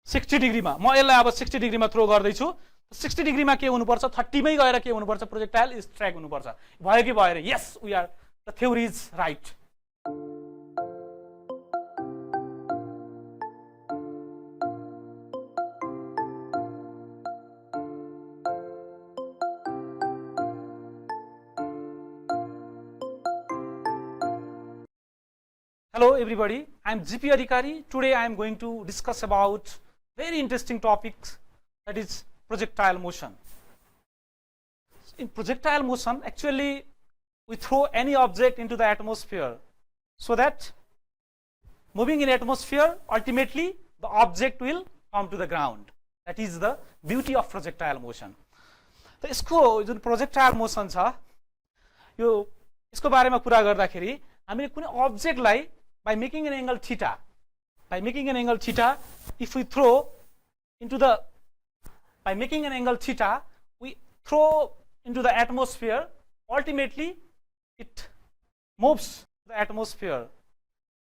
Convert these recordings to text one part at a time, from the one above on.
60 डिग्रीमा म यसलाई अब 60 डिग्रीमा थ्रो गर्दैछु 60 डिग्रीमा के हुनुपर्छ 30 मै गएर के हुनुपर्छ प्रोजेक्टाइल इज ट्र्याक हुनुपर्छ भयो कि भएन yes we are the theory is right Hello everybody, I am GP Adhikari. Today I am going to discuss about very interesting topics, that is projectile motion. In projectile motion, actually we throw any object into the atmosphere so that moving in atmosphere ultimately the object will come to the ground. That is the beauty of projectile motion. So यसको जुन projectile motion छ यो यसको बारेमा कुरा गर्दाखेरि हामीले कुनै objectलाई by making an angle theta, if we throw into the, by making an angle theta, we throw into the atmosphere, ultimately it moves the atmosphere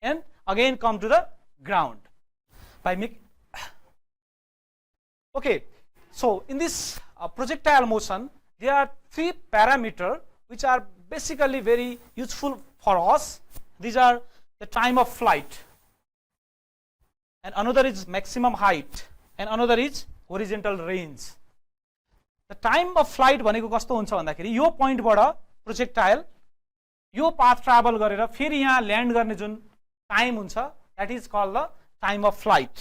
and again come to the ground. By okay, so in this projectile motion, there are 3 parameters which are basically very useful for us. These are the time of flight, and another is maximum height, and another is horizontal range. The time of flight भनेको कस्तो हुन्छ भन्दाखेरि यो पोइन्टबाट projectile यो path travel गरेर फेरि यहाँ ल्यान्ड गर्ने जुन टाइम हुन्छ that is called the time of flight.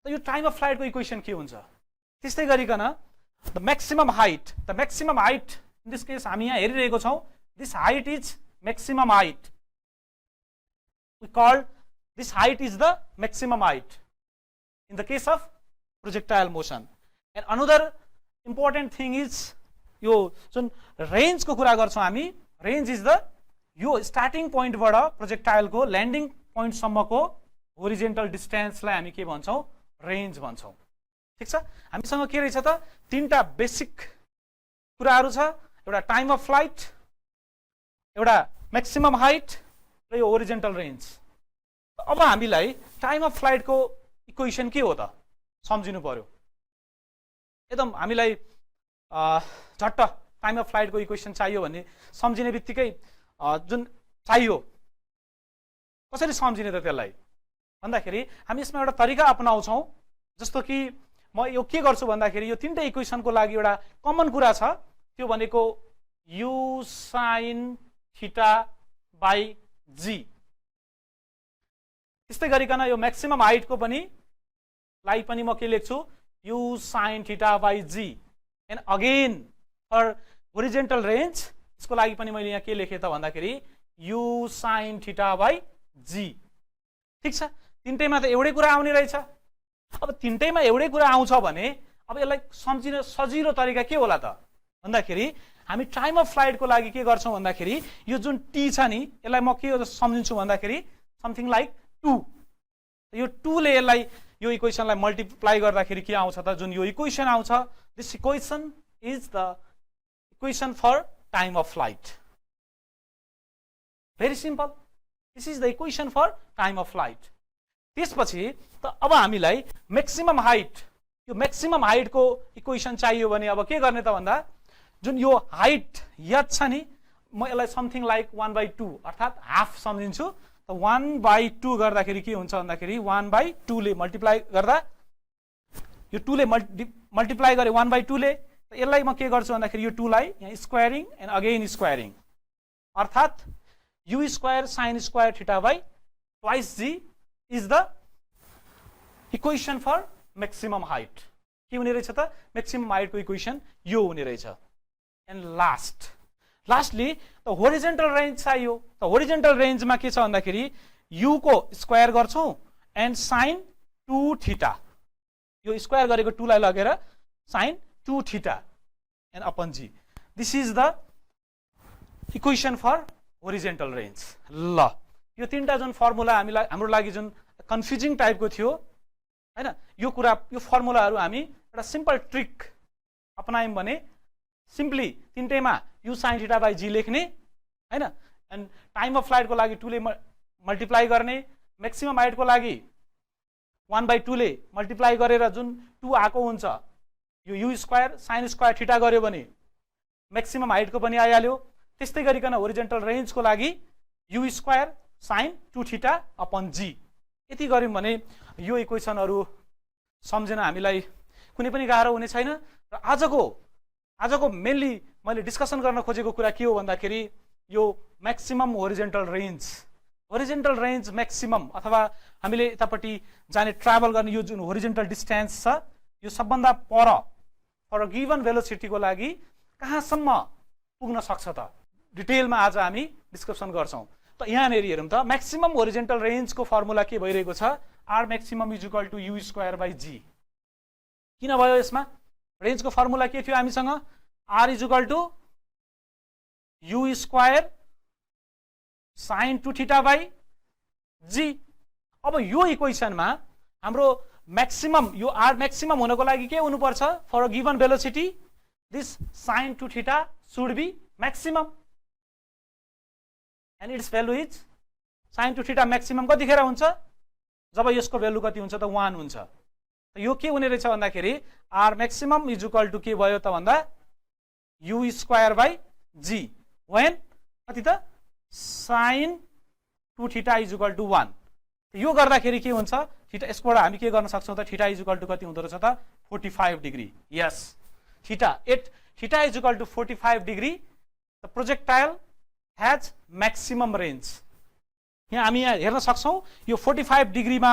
त यो टाइम अफ फ्लाइट को इक्वेसन के हुन्छ त्यस्तै गरिकन the maximum height in this case हामी यहाँ हेरिरहेको छौं this height is maximum height. We call this height is the maximum height in the case of projectile motion. And another important thing is यो जुन रेंज को कुरा गर्छौं हामी रेंज इज द यो स्टार्टिङ पोइन्ट बाट प्रोजेक्टाइल को landing point सम्मको होरिजेन्टल डिस्टेन्स लाई हामी के भन्छौं रेंज भन्छौं. ठीक छ हामीसँग के रहेछ त तीनटा बेसिक कुराहरु छ एउटा टाइम अफ फ्लाइट एउटा मैक्सिमम हाइट र यो होरिजेन्टल रेंज. अब हामीलाई टाइम अफ फ्लाइट को इक्वेसन के हो त सम्झिनु पर्यो. एकदम हामीलाई झट्ट टाइम अफ फ्लाइट को इक्वेसन चाहियो भन्ने सम्झिने बित्तिकै जुन चाहियो कसरी सम्झिने त त्यसलाई भन्दाखेरि हामी यसमा एउटा तरिका अपनाउँछौं. जस्तो कि म यो के गर्छु भन्दाखेरि यो तीनटा इक्वेसन को लागि एउटा कमन कुरा छ त्यो भनेको u sin theta by g. त्यस्तै गरिकन यो मैक्सिमम हाइट को पनि म के लेख्छु u sin theta by g. And again for horizontal range यसको लागि पनि मैले यहाँ के लेखे त भन्दाखेरि u sin theta by g. ठीक छ तीनटैमा त एउटै कुरा आउने रहेछ. अब तीनटैमा एउटै कुरा आउँछ भने अब यसलाई सम्झिन सजिलो तरिका के होला त भन्दाखेरि हामी टाइम अफ फ्लाइट को लागि के गर्छौं भन्दाखेरि यो जुन t छ नि यसलाई म के सम्झिन्छु भन्दाखेरि समथिङ लाइक 2. यो 2 ले यसलाई यो इक्वेसनलाई मल्टिप्लाई गर्दाखेरि के आउँछ त जुन यो इक्वेसन आउँछ this equation is the equation for time of flight. Very simple this is the equation for time of flight. त्यसपछि त अब हामीलाई मैक्सिमम हाइट यो मैक्सिमम हाइट को इक्वेसन चाहियो भने अब के गर्ने त भन्दा जुन यो हाइट याद छ नि म यसलाई समथिङ लाइक 1/2 अर्थात हाफ सम्झिन्छु. त 1/2 गर्दाखेरि के हुन्छ भन्दाखेरि 1/2 ले मल्टिप्लाई गर्दा यो 2 ले मल्टिप्लाई गरे 1/2 ले यसलाई म के गर्छु भन्दाखेरि यो 2 लाई यहाँ स्क्वायरिङ एन्ड अगेन स्क्वायरिङ अर्थात u square sin square theta by twice g is the equation for maximum height. के हुने रहेछ त मैक्सिमम हाइट को इक्वेसन यो हुने रहेछ. एन्ड लास्टली त होरिजेन्टल रेंज चाहियो. त होरिजेन्टल रेंजमा के छ भन्दाखेरि u को स्क्वायर गर्छौं एन्ड sin 2 थीटा यो स्क्वायर गरेको 2 लाई लगेर sin 2 theta and upon g. This is the equation for horizontal range. ल यो तीनटा जुन फर्मुला हामीलाई हाम्रो लागि जुन कन्फ्युजिङ टाइपको थियो हैन यो कुरा यो फर्मुलाहरु हामी एउटा सिम्पल ट्रिक अपनायौं भने सिम्पली तीनटैमा u sin theta by g लेख्ने हैन एन्ड टाइम अफ फ्लाइट को लागि 2 ले मल्टिप्लाई गर्ने मैक्सिमम हाइट को लागि 1/2 ले मल्टिप्लाई गरेर जुन 2 आएको हुन्छ यो u square sin square theta गर्यो भने म्याक्सिमम हाइटको पनि आइहाल्यो। त्यस्तै गरिकन होरिजेन्टल रेन्जको लागि u square sin 2 theta upon g। यति गर्यौं भने यो इक्वेसनहरु सम्झिन हामीलाई कुनै पनि गाह्रो हुने छैन। र आजको मेनली मैले डिस्कसन गर्न खोजेको कुरा के हो भन्दाखेरि यो म्याक्सिमम होरिजेन्टल रेन्ज म्याक्सिमम अथवा हामीले यतापट्टि जाने ट्राभल गर्ने यो जुन होरिजेन्टल डिस्टेन्स छ यो सबभन्दा पर फर अ गिवन भेलोसिटीको लागि कहाँसम्म पुग्न सक्छ त डिटेलमा आज हामी डिस्कसन गर्छौं। त यहाँनेर हेरौं त म्याक्सिमम होरिजेन्टल रेन्जको फर्मुला के भइरहेको छ r maximum is equal to u square by g। किन भयो यसमा रेन्जको फर्मुला के थियो हामीसँग r is equal to u square sin 2 theta by g। अब यो इक्वेसनमा हाम्रो म्याक्सिमम यो r म्याक्सिमम हुनको लागि के हुनु पर्छ for a given velocity this sin 2 theta should be maximum and its value is sin 2 theta maximum कतिखेर हुन्छ जब यसको भ्यालु कति हुन्छ त 1 हुन्छ। यो के हुने रहेछ भन्दाखेरि r maximum is equal to के भयो त भन्दा u square by g when कति त sin 2 theta is equal to 1। यो गर्दाखेरि के हुन्छ थीटा यसबाट हामी के गर्न सक्छौं त थीटा is equal to कति हुँदो रहेछ त 45 degree. Yes theta is equal to 45 degree the projectile has maximum range। यहाँ हामी यहाँ हेर्न सक्छौं यो 45 डिग्रीमा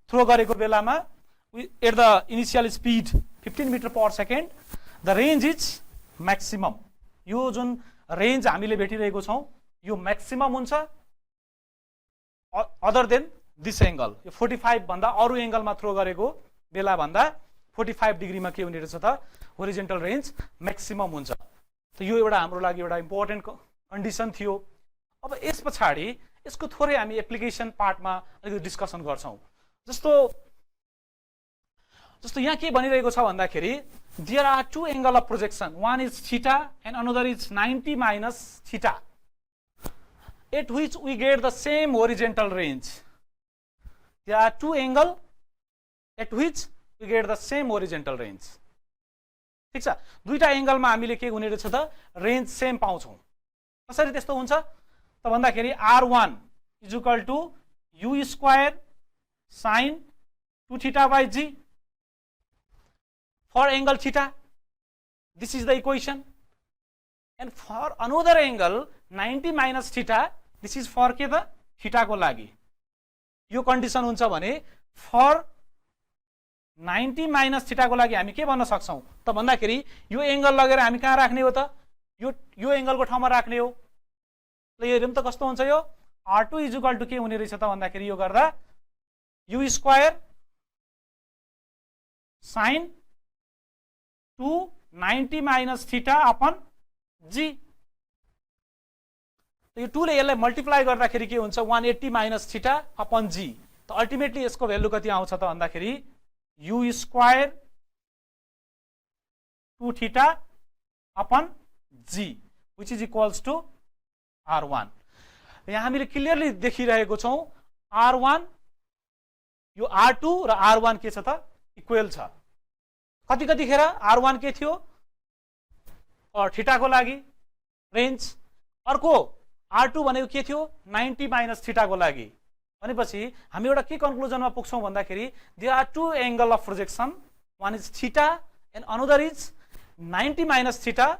थ्रो गरेको बेलामा at the initial speed 15 meter per second the range is maximum। यो जुन रेन्ज हामीले भेटिरहेको छौं यो म्याक्सिमम हुन्छ अदर देन दिस एंगल। यो 45 भन्दा अरु एंगलमा थ्रो गरेको बेला भन्दा 45 डिग्रीमा के हुने रहेछ त होरिजेन्टल रेन्ज म्याक्सिमम हुन्छ। त यो एउटा हाम्रो लागि एउटा इम्पोर्टेन्ट कन्डिसन थियो। अब यसपछि यसको थोरै हामी एप्लिकेसन पार्टमा अलिकति डिस्कसन गर्छौं। जस्तो यहाँ के भनिरहेको छ भन्दाखेरि there are two angle of projection one is theta and another is 90 minus theta at which we get the same horizontal range। there are two angle at which we get the same horizontal range। ठीक छ दुईटा एंगलमा हामीले के हुने रहेछ त range same पाउँछौं। कसरी त्यस्तो हुन्छ त भन्दाखेरि r1 is equal to u square sin 2 theta by g for angle theta this is the equation and for another angle 90 minus theta this is for के त थीटा को लागि। यो कन्डिसन हुन्छ भने for 90 माइनस थीटा को लागि हामी के भन्न सक्छौं त भन्दाखेरि यो एंगल लगेर हामी कहाँ राख्ने हो त यो एंगलको ठाउँमा राख्ने हो। ल यो हेरौं त कस्तो हुन्छ यो r2 is equal to के हुने रहेछ त भन्दाखेरि यो गर्दा u square sin 2 90 minus theta upon g। यो 2 ले यसलाई मल्टिप्लाई गर्दाखेरि के हुन्छ 180 माइनस थीटा अपन g। त अल्टिमेटली यसको भ्यालु कति आउँछ त भन्दाखेरि u square 2 theta upon g which is equals to r1। यहाँ हामीले क्लियरली देखिरहेको छौं r1 यो r2 र r1 के छ त इक्वल छ। कतिखेर r1 के थियो और थीटा को लागि रेन्ज अर्को r2 भनेको के थियो 90 माइनस थीटा को लागि भनेपछि हामी एउटा के कन्क्लुजनमा पुग्छौं भन्दाखेरि there are two angle of projection one is theta and another is 90 minus theta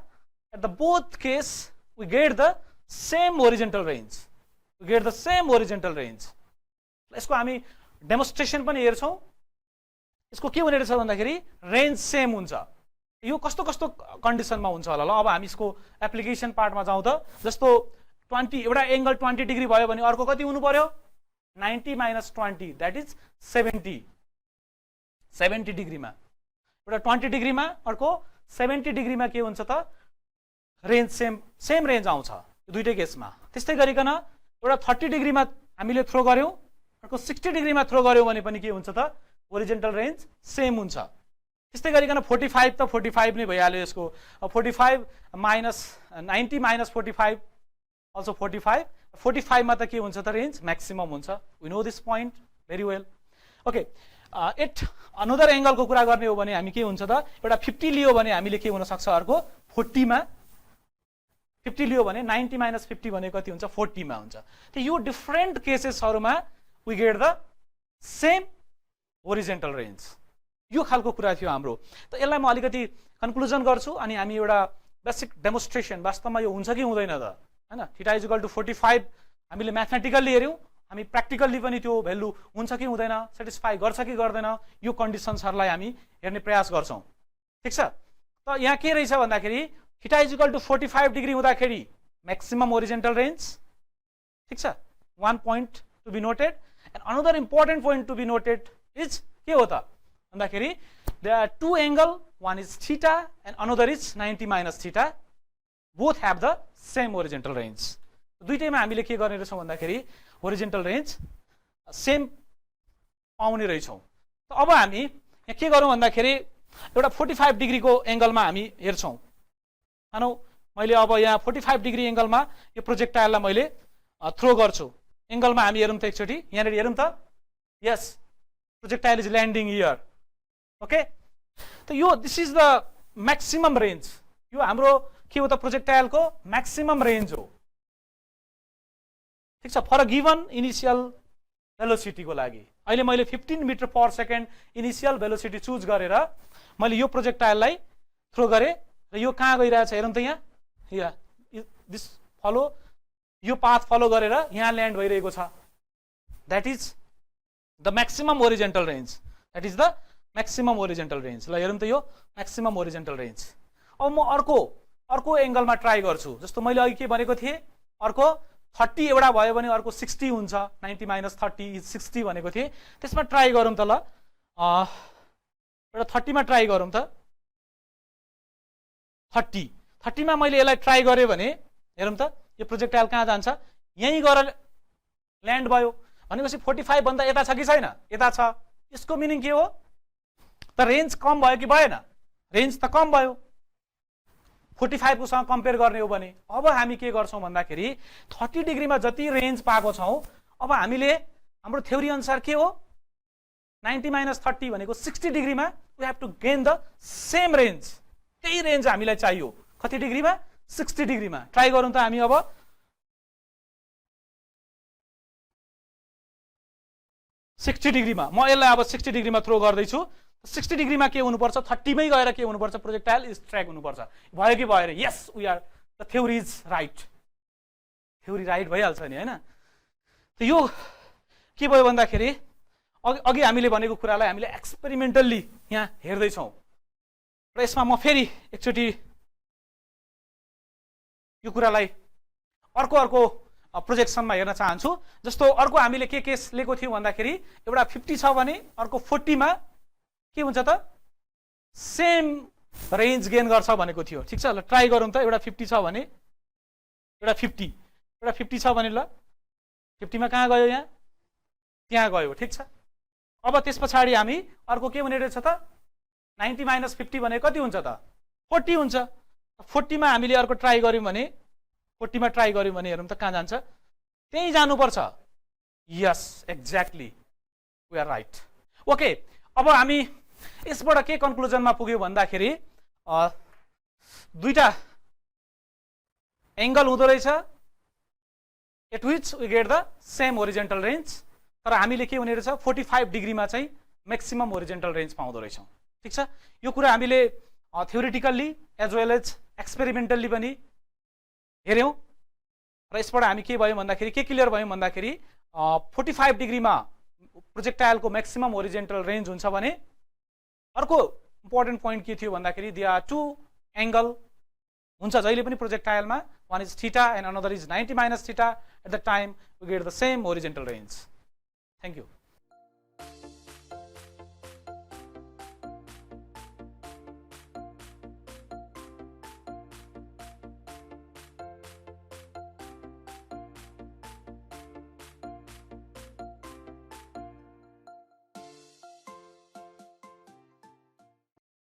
at the both case we get the same horizontal range। यसको हामी डेमोन्स्ट्रेसन पनि हेर्छौं। यसको के हुने रहेछ भन्दाखेरि रेन्ज सेम हुन्छ। यो कस्तो कस्तो कन्डिसनमा हुन्छ होला ल अब हामी यसको एप्लिकेसन पार्टमा जाउँ त। जस्तो 20 एउटा एंगल 20 डिग्री भयो भने अर्को कति हुनु पर्यो 90 minus 20 that is 70 डिग्रीमा एउटा 20 डिग्रीमा अर्को 70 डिग्रीमा के हुन्छ त रेन्ज सेम रेन्ज आउँछ दुईटै केसमा। त्यस्तै गरिकन एउटा 30 डिग्रीमा हामीले थ्रो गर्यौं अर्को 60 डिग्रीमा थ्रो गर्यौं भने पनि के हुन्छ त होरिजेन्टल रेन्ज सेम हुन्छ। त्यस्तै गरिकन 45 त 45 नै भइहाल्यो यसको 45 माइनस 90 माइनस 45 also 45 मा त के हुन्छ त रेन्ज म्याक्सिमम हुन्छ। we know this point very well। okay at another एंगलको कुरा गर्ने हो भने हामी के हुन्छ त एउटा 50 लियो भने हामीले के हुन सक्छ अर्को 40 मा 50 लियो भने 90 माइनस 50 भने कति हुन्छ 40 मा हुन्छ त यो डिफरेन्ट केसेसहरुमा we get the same horizontal range यो खालको कुरा थियो हाम्रो त यसलाई म अलिकति कन्क्लुजन गर्छु अनि हामी एउटा बेसिक डेमोन्स्ट्रेसन वास्तवमा यो हुन्छ कि हुँदैन त हैन थीटा इज इक्वल टु 45 हामीले म्याथमेटिकली हेर्यौं हामी प्र्याक्टिकली पनि त्यो भ्यालु हुन्छ कि हुँदैन सेटिस्फाई गर्छ कि गर्दैन यो कन्डिसन्सहरुलाई हामी हेर्ने प्रयास गर्छौं ठीक छ त यहाँ के रहेछ भन्दाखेरि theta is equal to 45 degree हुँदाखेरि म्याक्सिमम होरिजेन्टल रेन्ज ठीक छ one point to be noted and another important point to be noted is के हो त भन्दाखेरि there are two angle one is theta and another is 90 minus theta both have the same horizontal range दुईटैमा हामीले के गर्ने रहेछौं भन्दाखेरि horizontal range same पाउने रहेछौं त अब हामी यहाँ के गरौँ भन्दाखेरि एउटा 45 डिग्रीको एंगलमा हामी हेर्छौं मानौ मैले अब यहाँ 45 डिग्री एंगलमा यो प्रोजेक्टाइललाई मैले थ्रो गर्छु एंगलमा हामी हेरौँ त एकचोटी यहाँनेर हेरौँ त यस projectile is landing here okay त यो this is the maximum range यो हाम्रो के हो त प्रोजेक्टाइलको म्याक्सिमम रेन्ज हो ठीक छ for a given initial velocity को लागि अहिले मैले 15 metre per second initial velocity choose गरेर मैले यो प्रोजेक्टाइललाई थ्रो गरे र यो कहाँ गइरहेछ हेरौँ त यहाँ दिस फलो यो पाथ फलो गरेर यहाँ ल्यान्ड भइरहेको छ that is the maximum horizontal range that is the maximum horizontal range ल हेरौँ त यो म्याक्सिमम होरिजेन्टल रेन्ज अब म अर्को एंगलमा ट्राई गर्छु जस्तो मैले अघि के भनेको थिए अर्को 30 एउटा भयो भने अर्को 60 हुन्छ 90 माइनस 30 इज 60 भनेको थिए त्यसमा ट्राई गरौँ त ल एउटा 30 मा ट्राई गरौँ त 30 मा मैले यसलाई ट्राई गरे भने हेरौँ त यो प्रोजेक्टाइल कहाँ जान्छ यही गएर ल्यान्ड भयो भनेपछि 45 भन्दा यता छ कि छैन यता छ यसको मिनिङ के हो त रेन्ज कम भयो कि भएन रेन्ज त कम भयो 45 को सँग कम्पेयर गर्ने हो भने अब हामी के गर्छौं भन्दाखेरि 30 डिग्रीमा जति रेन्ज पाएको छौं अब हामीले हाम्रो थ्योरी अनुसार के हो 90 माइनस 30 भनेको 60 डिग्रीमा we have to gain the same range त्यही रेन्ज हामीलाई चाहियो कति डिग्रीमा 60 डिग्रीमा ट्राई गरौँ त हामी अब सिक्सटी डिग्रीमा म यसलाई अब 60 डिग्रीमा थ्रो गर्दैछु 60 डिग्रीमा के हुनुपर्छ 30 मै गएर के हुनुपर्छ प्रोजेक्टाइल इज ट्र्याक हुनुपर्छ भयो कि भएन yes we are the theory is right theory right भइहाल्छ नि हैन त यो के भयो भन्दाखेरि अघि हामीले भनेको कुरालाई हामीले एक्सपेरिमेन्टली यहाँ हेर्दै छौं र यसमा म फेरि एकचोटी यो कुरालाई अर्को प्रोजेक्सनमा हेर्न चाहन्छु जस्तो अर्को हामीले के केस लिएको थियौं भन्दाखेरि एउटा 50 छ भने अर्को 40 मा के हुन्छ त सेम रेन्ज गेन गर्छ भनेको थियो ठीक छ ल ट्राई गरौँ त एउटा 50 छ भने एउटा 50 छ भने ल 50 मा कहाँ गयो यहाँ त्यहाँ गयो ठीक छ अब त्यसपछि हामी अर्को के भने रहेछ त 90 माइनस 50 भने कति हुन्छ त 40 हुन्छ 40 मा हामीले अर्को ट्राई गर्यौं भने 40 मा ट्राई गर्यौं भने हेरौँ त कहाँ जान्छ त्यही जानुपर्छ yes exactly we are right okay अब हामी यसबाट के कन्क्लुजनमा पुग्यो भन्दाखेरि दुईटा एंगल हुँदो रहेछ at which we get the same horizontal range तर हामीले के हुने रहेछ 45 डिग्रीमा चाहिँ म्याक्सिमम होरिजेन्टल रेन्ज पाउँदो रहेछौं ठीक छ यो कुरा हामीले थ्योरेटिकल्ली एज वेल एज एक्सपेरिमेन्टल्ली पनि हेर्यौं र यसबाट हामी के भयो भन्दाखेरि के क्लियर भयो भन्दाखेरि 45 डिग्रीमा प्रोजेक्टाइलको म्याक्सिमम होरिजेन्टल रेन्ज हुन्छ भने अर्को इम्पोर्टेन्ट पोइन्ट के थियो भन्दाखेरि दे आर टु एंगल हुन्छ जहिले पनि प्रोजेक्टाइलमा one is theta and another is 90 minus theta at the time we get the same horizontal range. Thank you.